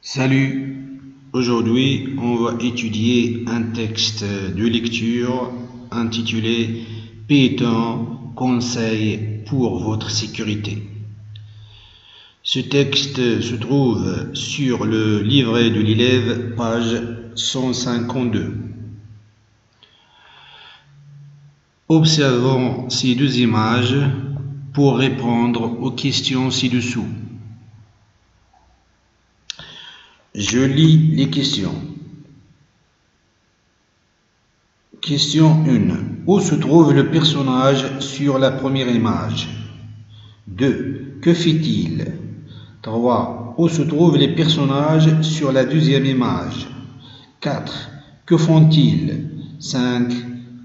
Salut, aujourd'hui on va étudier un texte de lecture intitulé Piétons, conseils pour votre sécurité. Ce texte se trouve sur le livret de l'élève, page 152. Observons ces deux images pour répondre aux questions ci-dessous. Je lis les questions. Question 1. Où se trouve le personnage sur la première image? 2. Que fait-il? 3. Où se trouvent les personnages sur la deuxième image? 4. Que font-ils? 5.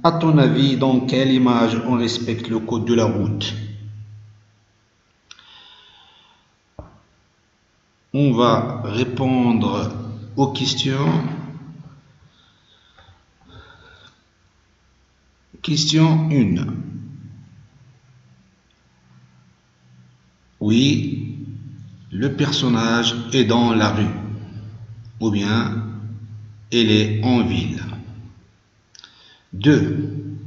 À ton avis, dans quelle image on respecte le code de la route? On va répondre aux questions. Question 1. Oui, le personnage est dans la rue, ou bien elle est en ville. 2.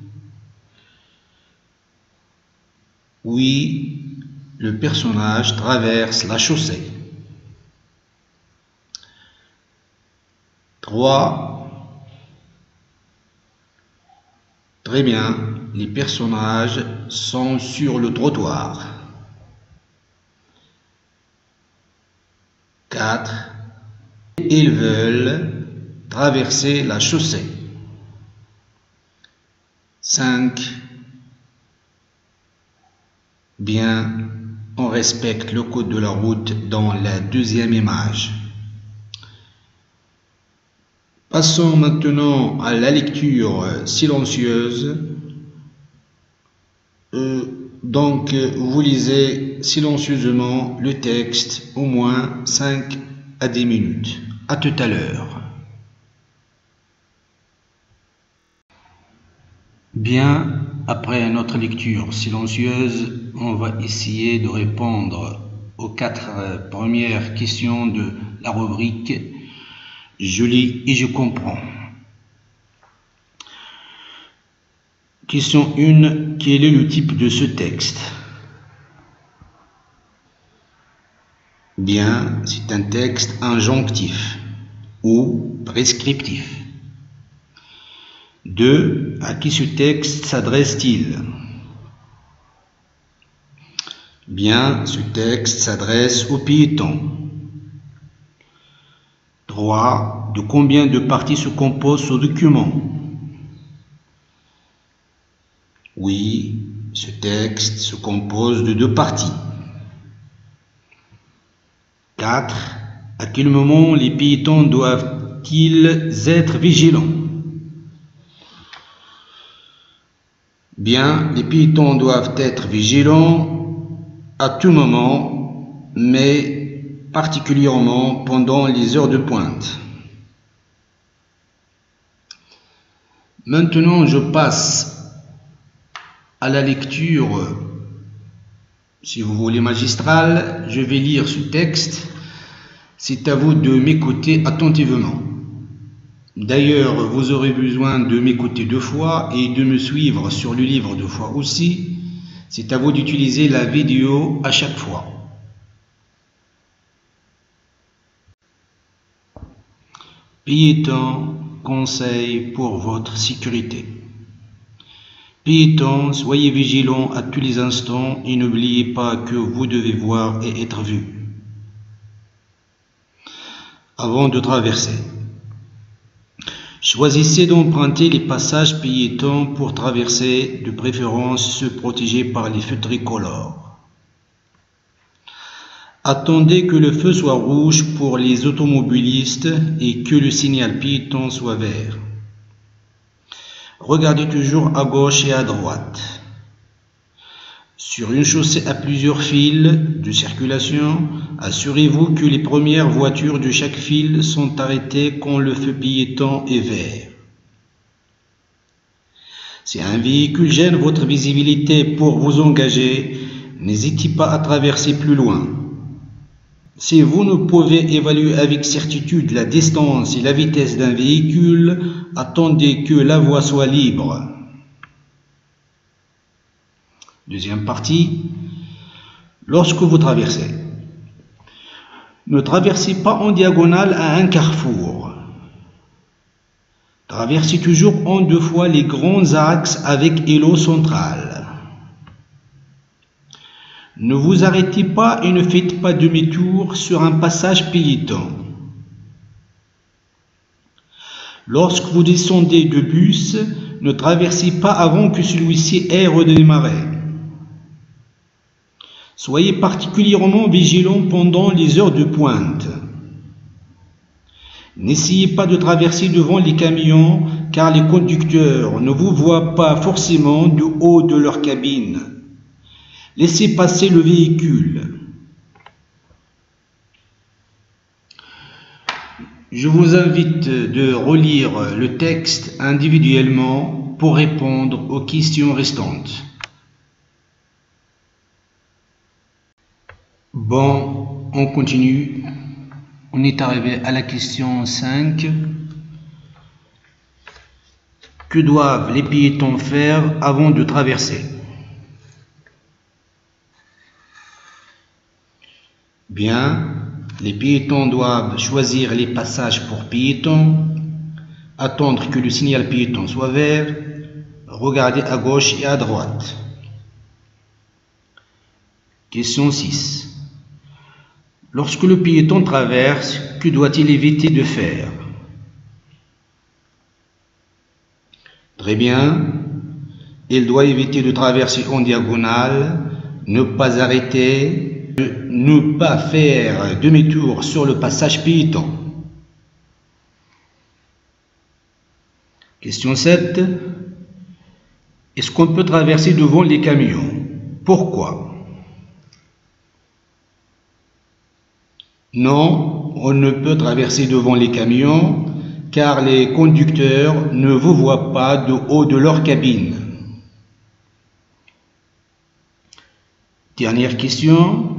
Oui, le personnage traverse la chaussée. 3. Très bien, les personnages sont sur le trottoir. 4. Ils veulent traverser la chaussée. 5. Bien, on respecte le code de la route dans la deuxième image. Passons maintenant à la lecture silencieuse. Donc, vous lisez silencieusement le texte au moins 5 à 10 minutes. À tout à l'heure. Bien, après notre lecture silencieuse, on va essayer de répondre aux 4 premières questions de la rubrique « Je lis et je comprends ». Question 1. Quel est le type de ce texte? Bien, c'est un texte injonctif ou prescriptif. 2. À qui ce texte s'adresse-t-il? Bien, ce texte s'adresse aux piétons. 3. De combien de parties se compose ce document? Oui, ce texte se compose de 2 parties. 4. À quel moment les piétons doivent-ils être vigilants? Bien, les piétons doivent être vigilants à tout moment, mais particulièrement pendant les heures de pointe. Maintenant, je passe à la lecture, si vous voulez, magistrale. Je vais lire ce texte. C'est à vous de m'écouter attentivement. D'ailleurs, vous aurez besoin de m'écouter 2 fois et de me suivre sur le livre 2 fois aussi. C'est à vous d'utiliser la vidéo à chaque fois. Piétons, conseils pour votre sécurité. Piétons, soyez vigilants à tous les instants et n'oubliez pas que vous devez voir et être vu avant de traverser. Choisissez d'emprunter les passages piétons pour traverser, de préférence ceux protégés par les feux tricolores. Attendez que le feu soit rouge pour les automobilistes et que le signal piéton soit vert. Regardez toujours à gauche et à droite. Sur une chaussée à plusieurs fils de circulation, assurez-vous que les premières voitures de chaque fil sont arrêtées quand le feu piéton est vert. Si un véhicule gêne votre visibilité pour vous engager, n'hésitez pas à traverser plus loin. Si vous ne pouvez évaluer avec certitude la distance et la vitesse d'un véhicule, attendez que la voie soit libre. Deuxième partie, lorsque vous traversez, ne traversez pas en diagonale à un carrefour. Traversez toujours en deux fois les grands axes avec îlot central. Ne vous arrêtez pas et ne faites pas demi-tour sur un passage piéton. Lorsque vous descendez de bus, ne traversez pas avant que celui-ci ait redémarré. Soyez particulièrement vigilant pendant les heures de pointe. N'essayez pas de traverser devant les camions car les conducteurs ne vous voient pas forcément du haut de leur cabine. Laissez passer le véhicule. Je vous invite de relire le texte individuellement pour répondre aux questions restantes. Bon, on continue. On est arrivé à la question 5. Que doivent les piétons faire avant de traverser? Bien, les piétons doivent choisir les passages pour piétons, attendre que le signal piéton soit vert, regarder à gauche et à droite. Question 6. Lorsque le piéton traverse, que doit-il éviter de faire? Très bien, il doit éviter de traverser en diagonale, ne pas arrêter, ne pas faire demi-tour sur le passage piéton. Question 7. Est-ce qu'on peut traverser devant les camions? Pourquoi? Non, on ne peut traverser devant les camions car les conducteurs ne vous voient pas du haut de leur cabine. Dernière question.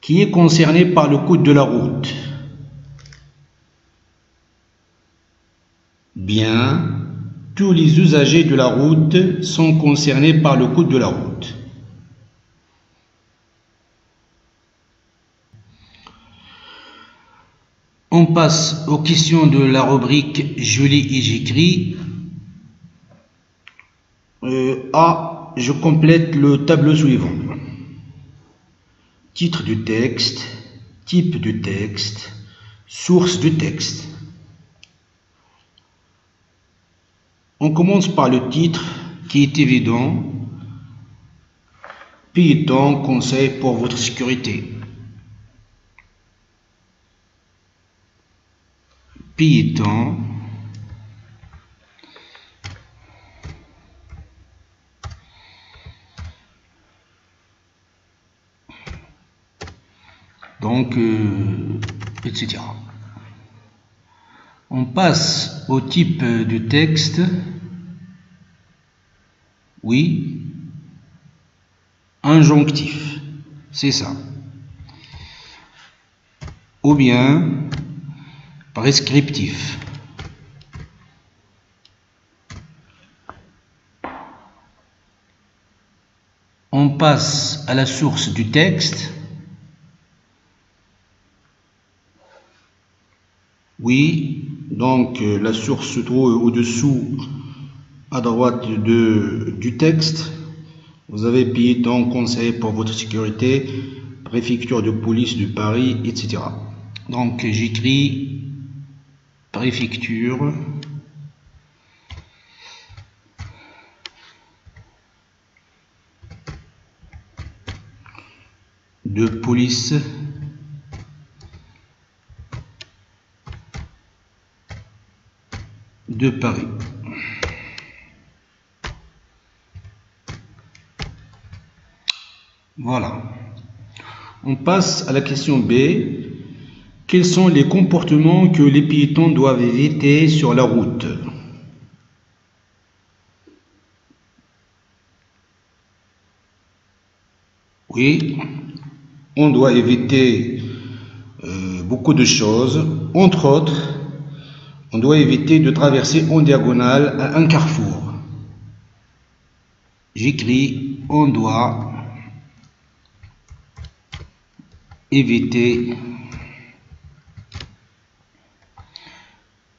Qui est concerné par le code de la route? Bien, tous les usagers de la route sont concernés par le code de la route. On passe aux questions de la rubrique Je lis et j'écris. A. Je complète le tableau suivant. Titre du texte, type du texte, source du texte. On commence par le titre qui est évident. Piéton, conseil pour votre sécurité. Piéton. Donc, etc. On passe au type de texte. Oui. Injonctif. C'est ça. Ou bien prescriptif. On passe à la source du texte. Oui, donc la source se trouve au-dessous, à droite du texte. Vous avez piéton, conseil pour votre sécurité, préfecture de police de Paris, etc. Donc j'écris préfecture de police de Paris. Voilà. On passe à la question B. Quels sont les comportements que les piétons doivent éviter sur la route? Oui, on doit éviter beaucoup de choses. Entre autres, on doit éviter de traverser en diagonale à un carrefour. J'écris, on doit éviter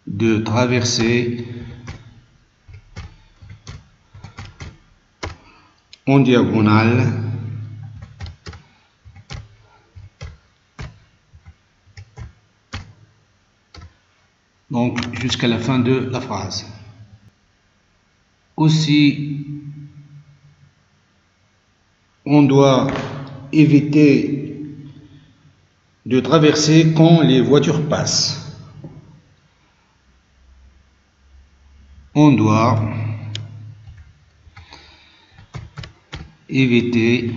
de traverser en diagonale donc jusqu'à la fin de la phrase. Aussi, on doit éviter de traverser quand les voitures passent. On doit éviter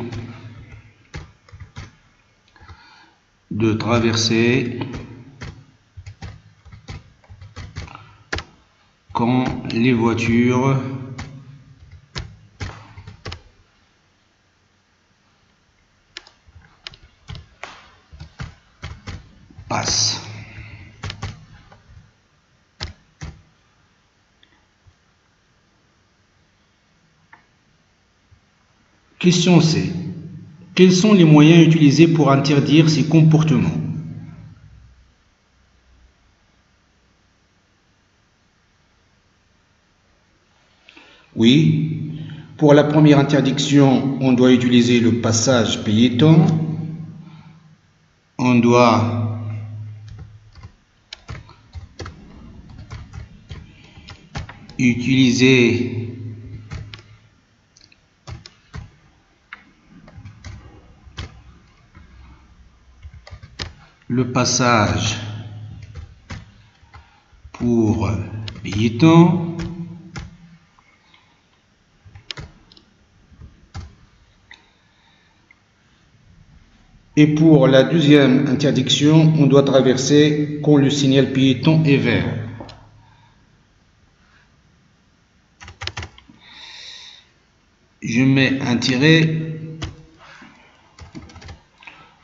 de traverser quand les voitures passent. Question C. Quels sont les moyens utilisés pour interdire ces comportements? Oui, pour la première interdiction, on doit utiliser le passage piéton. On doit utiliser le passage pour piétons. Et pour la deuxième interdiction, on doit traverser quand le signal piéton est vert. Je mets un tiret.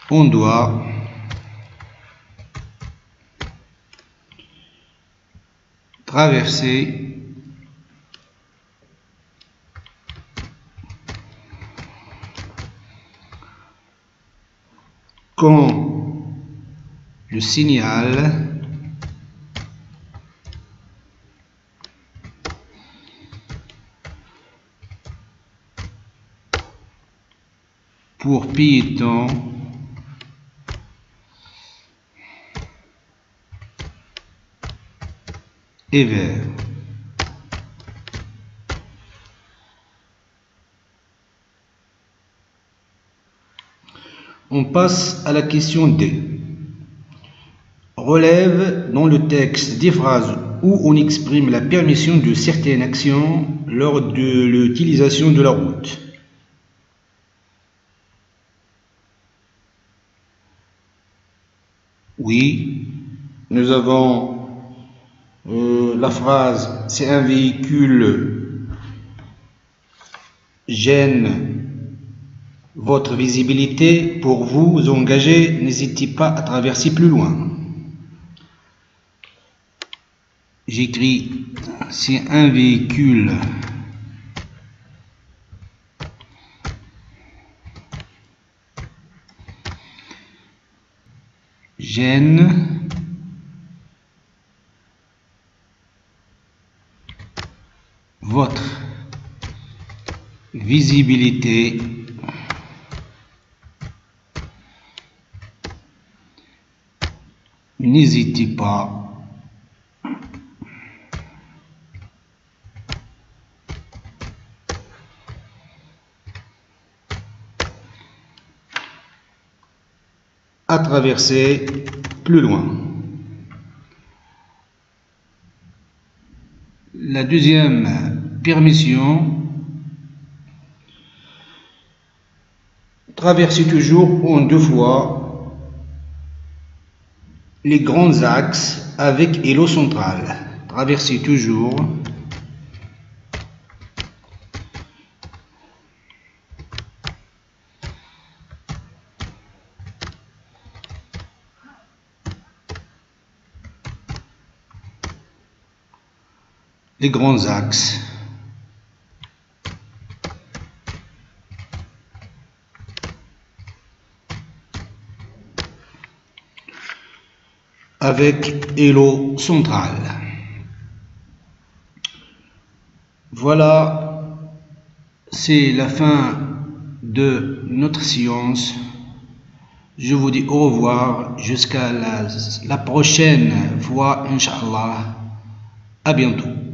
On doit traverser quand le signal pour piétons est vert. On passe à la question D. Relève dans le texte des phrases où on exprime la permission de certaines actions lors de l'utilisation de la route. Oui, nous avons la phrase « c'est un véhicule gêne votre visibilité, pour vous engager, n'hésitez pas à traverser plus loin. » J'écris « c'est un véhicule gêne votre visibilité, n'hésitez pas à traverser plus loin. La deuxième permission, traversez toujours en deux fois les grands axes avec îlot central. Traversez toujours les grands axes. Avec élo central. Voilà, c'est la fin de notre séance. Je vous dis au revoir jusqu'à la prochaine fois, Inch'Allah. À bientôt.